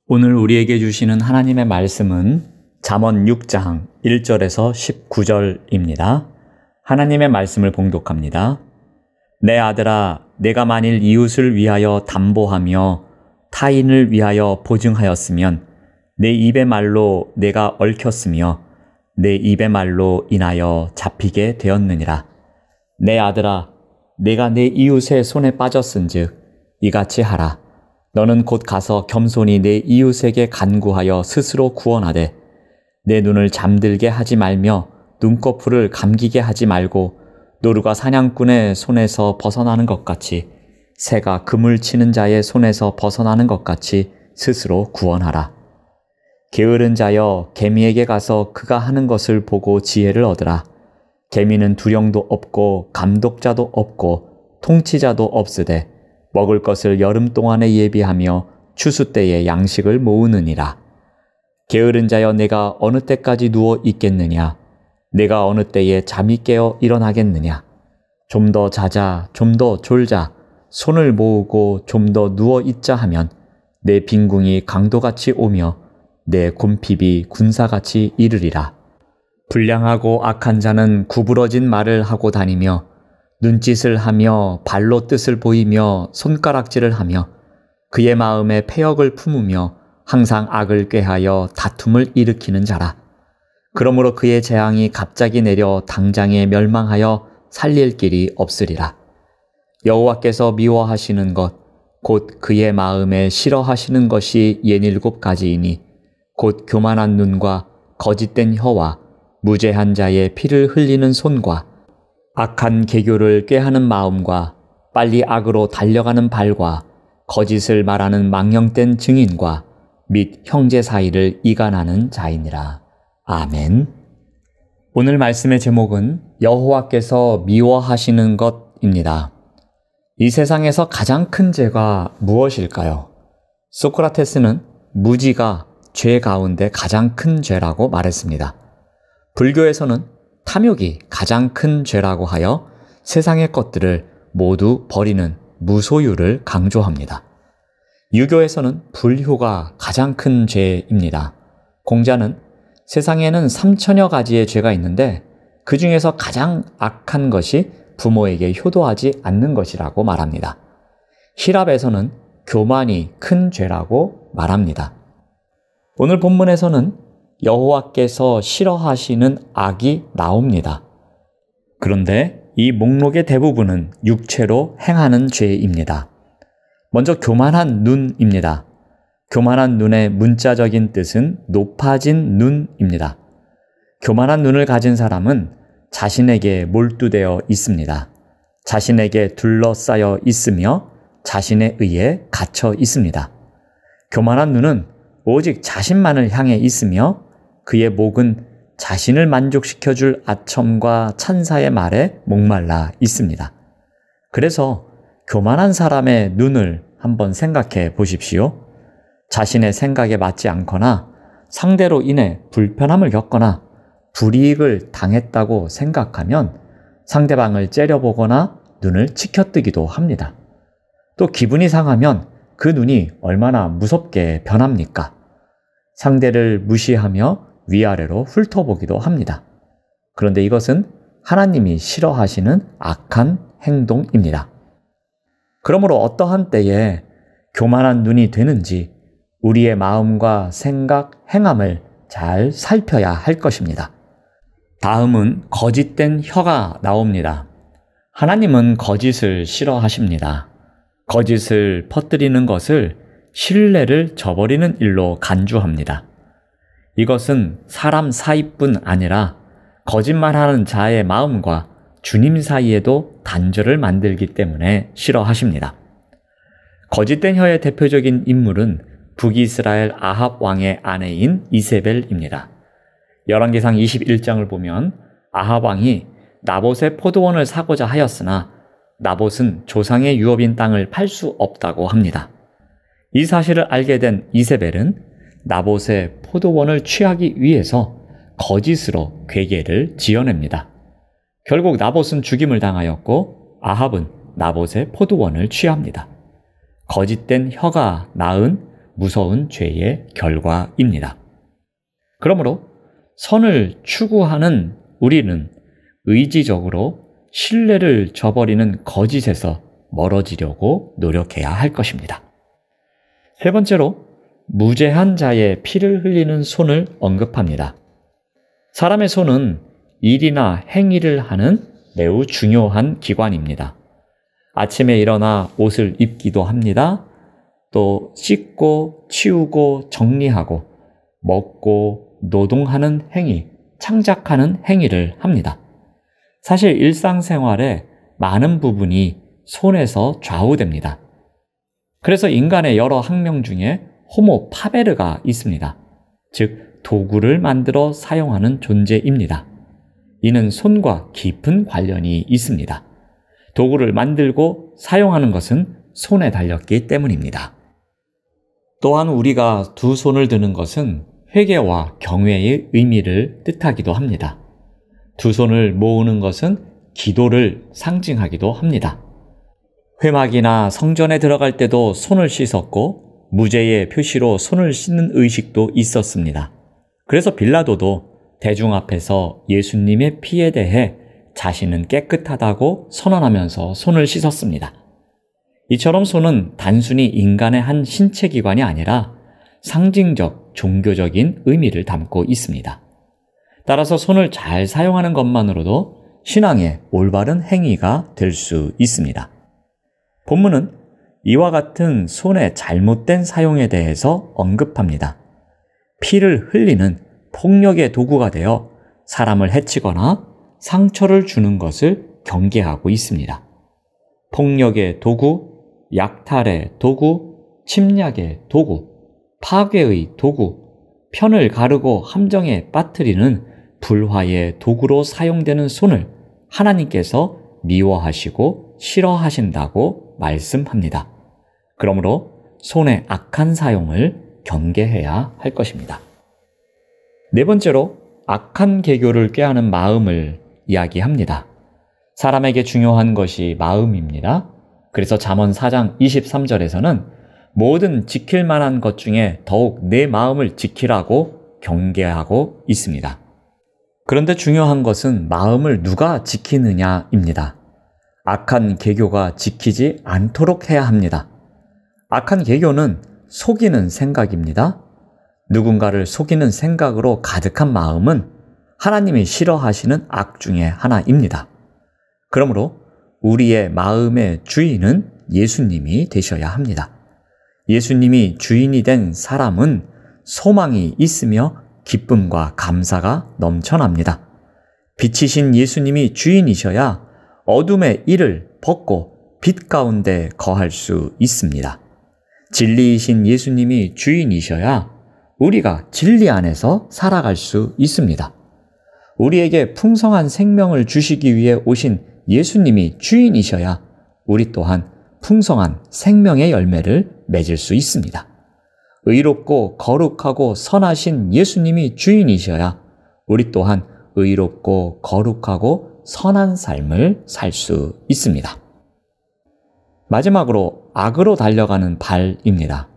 오늘 우리에게 주시는 하나님의 말씀은 잠언 6장 1절에서 19절입니다. 하나님의 말씀을 봉독합니다. 내 아들아, 내가 만일 이웃을 위하여 담보하며 타인을 위하여 보증하였으면 내 입의 말로 내가 얽혔으며 내 입의 말로 인하여 잡히게 되었느니라. 내 아들아, 내가 내 이웃의 손에 빠졌은즉 이같이 하라. 너는 곧 가서 겸손히 내 이웃에게 간구하여 스스로 구원하되 내 눈을 잠들게 하지 말며 눈꺼풀을 감기게 하지 말고 노루가 사냥꾼의 손에서 벗어나는 것 같이 새가 그물 치는 자의 손에서 벗어나는 것 같이 스스로 구원하라. 게으른 자여, 개미에게 가서 그가 하는 것을 보고 지혜를 얻으라. 개미는 두령도 없고 감독자도 없고 통치자도 없으되 먹을 것을 여름 동안에 예비하며 추수 때에 양식을 모으느니라. 게으른 자여, 내가 어느 때까지 누워 있겠느냐? 내가 어느 때에 잠이 깨어 일어나겠느냐? 좀 더 자자, 좀 더 졸자, 손을 모으고 좀 더 누워 있자 하면 내 빈궁이 강도같이 오며 내 곰핍이 군사같이 이르리라. 불량하고 악한 자는 구부러진 말을 하고 다니며 눈짓을 하며 발로 뜻을 보이며 손가락질을 하며 그의 마음에 패역을 품으며 항상 악을 꾀하여 다툼을 일으키는 자라. 그러므로 그의 재앙이 갑자기 내려 당장에 멸망하여 살릴 길이 없으리라. 여호와께서 미워하시는 것, 곧 그의 마음에 싫어하시는 것이 67가지이니 곧 교만한 눈과 거짓된 혀와 무죄한 자의 피를 흘리는 손과 악한 계교를 꾀하는 마음과 빨리 악으로 달려가는 발과 거짓을 말하는 망령된 증인과 및 형제 사이를 이간하는 자이니라. 아멘. 오늘 말씀의 제목은 여호와께서 미워하시는 것입니다. 이 세상에서 가장 큰 죄가 무엇일까요? 소크라테스는 무지가 죄 가운데 가장 큰 죄라고 말했습니다. 불교에서는 탐욕이 가장 큰 죄라고 하여 세상의 것들을 모두 버리는 무소유를 강조합니다. 유교에서는 불효가 가장 큰 죄입니다. 공자는 세상에는 3천여 가지의 죄가 있는데 그 중에서 가장 악한 것이 부모에게 효도하지 않는 것이라고 말합니다. 히랍에서는 교만이 큰 죄라고 말합니다. 오늘 본문에서는 여호와께서 싫어하시는 악이 나옵니다. 그런데 이 목록의 대부분은 육체로 행하는 죄입니다. 먼저 교만한 눈입니다. 교만한 눈의 문자적인 뜻은 높아진 눈입니다. 교만한 눈을 가진 사람은 자신에게 몰두되어 있습니다. 자신에게 둘러싸여 있으며 자신에 의해 갇혀 있습니다. 교만한 눈은 오직 자신만을 향해 있으며 그의 목은 자신을 만족시켜줄 아첨과 찬사의 말에 목말라 있습니다. 그래서 교만한 사람의 눈을 한번 생각해 보십시오. 자신의 생각에 맞지 않거나 상대로 인해 불편함을 겪거나 불이익을 당했다고 생각하면 상대방을 째려보거나 눈을 치켜뜨기도 합니다. 또 기분이 상하면 그 눈이 얼마나 무섭게 변합니까? 상대를 무시하며 위아래로 훑어보기도 합니다. 그런데 이것은 하나님이 싫어하시는 악한 행동입니다. 그러므로 어떠한 때에 교만한 눈이 되는지 우리의 마음과 생각, 행함을 잘 살펴야 할 것입니다. 다음은 거짓된 혀가 나옵니다. 하나님은 거짓을 싫어하십니다. 거짓을 퍼뜨리는 것을 신뢰를 저버리는 일로 간주합니다. 이것은 사람 사이뿐 아니라 거짓말하는 자의 마음과 주님 사이에도 단절을 만들기 때문에 싫어하십니다. 거짓된 혀의 대표적인 인물은 북이스라엘 아합 왕의 아내인 이세벨입니다. 열왕기상 21장을 보면 아합 왕이 나봇의 포도원을 사고자 하였으나 나봇은 조상의 유업인 땅을 팔 수 없다고 합니다. 이 사실을 알게 된 이세벨은 나봇의 포도원을 취하기 위해서 거짓으로 괴계를 지어냅니다. 결국 나봇은 죽임을 당하였고 아합은 나봇의 포도원을 취합니다. 거짓된 혀가 낳은 무서운 죄의 결과입니다. 그러므로 선을 추구하는 우리는 의지적으로 신뢰를 저버리는 거짓에서 멀어지려고 노력해야 할 것입니다. 세 번째로 무죄한 자의 피를 흘리는 손을 언급합니다. 사람의 손은 일이나 행위를 하는 매우 중요한 기관입니다. 아침에 일어나 옷을 입기도 합니다. 또 씻고, 치우고, 정리하고, 먹고, 노동하는 행위, 창작하는 행위를 합니다. 사실 일상생활의 많은 부분이 손에서 좌우됩니다. 그래서 인간의 여러 학명 중에 호모 파베르가 있습니다. 즉, 도구를 만들어 사용하는 존재입니다. 이는 손과 깊은 관련이 있습니다. 도구를 만들고 사용하는 것은 손에 달렸기 때문입니다. 또한 우리가 두 손을 드는 것은 회개와 경외의 의미를 뜻하기도 합니다. 두 손을 모으는 것은 기도를 상징하기도 합니다. 회막이나 성전에 들어갈 때도 손을 씻었고 무죄의 표시로 손을 씻는 의식도 있었습니다. 그래서 빌라도도 대중 앞에서 예수님의 피에 대해 자신은 깨끗하다고 선언하면서 손을 씻었습니다. 이처럼 손은 단순히 인간의 한 신체 기관이 아니라 상징적, 종교적인 의미를 담고 있습니다. 따라서 손을 잘 사용하는 것만으로도 신앙의 올바른 행위가 될 수 있습니다. 본문은 이와 같은 손의 잘못된 사용에 대해서 언급합니다. 피를 흘리는 폭력의 도구가 되어 사람을 해치거나 상처를 주는 것을 경계하고 있습니다. 폭력의 도구, 약탈의 도구, 침략의 도구, 파괴의 도구, 편을 가르고 함정에 빠뜨리는 불화의 도구로 사용되는 손을 하나님께서 미워하시고 싫어하신다고 말씀합니다. 그러므로 손의 악한 사용을 경계해야 할 것입니다. 네 번째로 악한 계교를 꾀하는 마음을 이야기합니다. 사람에게 중요한 것이 마음입니다. 그래서 잠언 4장 23절에서는 모든 지킬 만한 것 중에 더욱 내 마음을 지키라고 경계하고 있습니다. 그런데 중요한 것은 마음을 누가 지키느냐입니다. 악한 계교가 지키지 않도록 해야 합니다. 악한 계교는 속이는 생각입니다. 누군가를 속이는 생각으로 가득한 마음은 하나님이 싫어하시는 악 중에 하나입니다. 그러므로 우리의 마음의 주인은 예수님이 되셔야 합니다. 예수님이 주인이 된 사람은 소망이 있으며 기쁨과 감사가 넘쳐납니다. 빛이신 예수님이 주인이셔야 어둠의 일을 벗고 빛 가운데 거할 수 있습니다. 진리이신 예수님이 주인이셔야 우리가 진리 안에서 살아갈 수 있습니다. 우리에게 풍성한 생명을 주시기 위해 오신 예수님이 주인이셔야 우리 또한 풍성한 생명의 열매를 맺을 수 있습니다. 의롭고 거룩하고 선하신 예수님이 주인이셔야 우리 또한 의롭고 거룩하고 선한 삶을 살 수 있습니다. 마지막으로 악으로 달려가는 발입니다.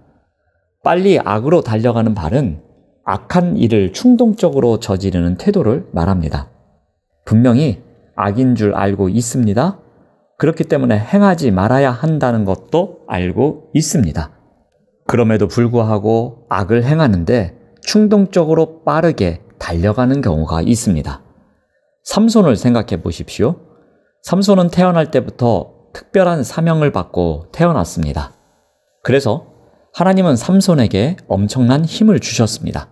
빨리 악으로 달려가는 발은 악한 일을 충동적으로 저지르는 태도를 말합니다. 분명히 악인 줄 알고 있습니다. 그렇기 때문에 행하지 말아야 한다는 것도 알고 있습니다. 그럼에도 불구하고 악을 행하는데 충동적으로 빠르게 달려가는 경우가 있습니다. 삼손을 생각해 보십시오. 삼손은 태어날 때부터 특별한 사명을 받고 태어났습니다. 그래서 하나님은 삼손에게 엄청난 힘을 주셨습니다.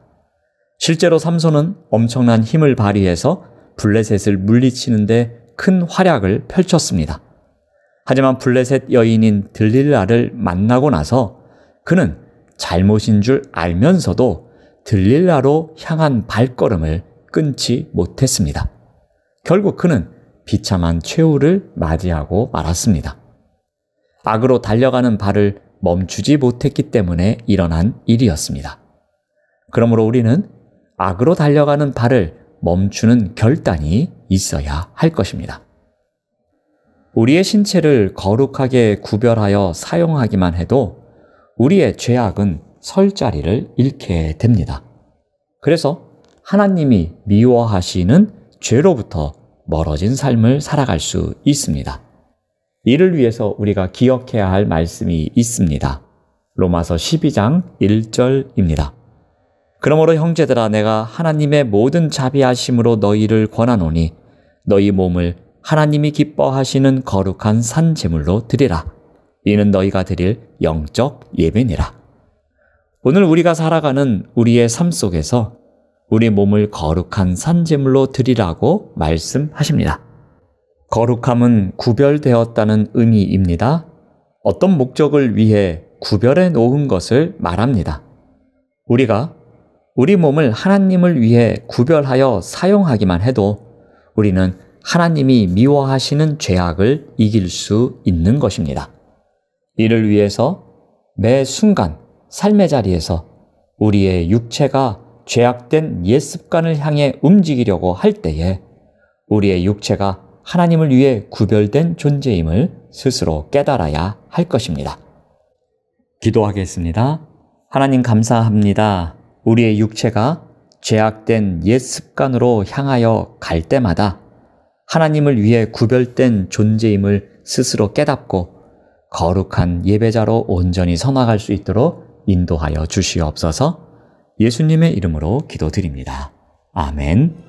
실제로 삼손은 엄청난 힘을 발휘해서 블레셋을 물리치는데 큰 활약을 펼쳤습니다. 하지만 블레셋 여인인 들릴라를 만나고 나서 그는 잘못인 줄 알면서도 들릴라로 향한 발걸음을 끊지 못했습니다. 결국 그는 비참한 최후를 맞이하고 말았습니다. 악으로 달려가는 발을 멈추지 못했기 때문에 일어난 일이었습니다. 그러므로 우리는 악으로 달려가는 발을 멈추는 결단이 있어야 할 것입니다. 우리의 신체를 거룩하게 구별하여 사용하기만 해도 우리의 죄악은 설 자리를 잃게 됩니다. 그래서 하나님이 미워하시는 죄로부터 멀어진 삶을 살아갈 수 있습니다. 이를 위해서 우리가 기억해야 할 말씀이 있습니다. 로마서 12장 1절입니다. 그러므로 형제들아 내가 하나님의 모든 자비하심으로 너희를 권하노니 너희 몸을 하나님이 기뻐하시는 거룩한 산 제물로 드리라. 이는 너희가 드릴 영적 예배니라. 오늘 우리가 살아가는 우리의 삶 속에서 우리 몸을 거룩한 산 제물로 드리라고 말씀하십니다. 거룩함은 구별되었다는 의미입니다. 어떤 목적을 위해 구별해 놓은 것을 말합니다. 우리가 우리 몸을 하나님을 위해 구별하여 사용하기만 해도 우리는 하나님이 미워하시는 죄악을 이길 수 있는 것입니다. 이를 위해서 매 순간 삶의 자리에서 우리의 육체가 죄악된 옛 습관을 향해 움직이려고 할 때에 우리의 육체가 하나님을 위해 구별된 존재임을 스스로 깨달아야 할 것입니다. 기도하겠습니다. 하나님 감사합니다. 우리의 육체가 죄악된 옛 습관으로 향하여 갈 때마다 하나님을 위해 구별된 존재임을 스스로 깨닫고 거룩한 예배자로 온전히 서나갈 수 있도록 인도하여 주시옵소서. 예수님의 이름으로 기도드립니다. 아멘.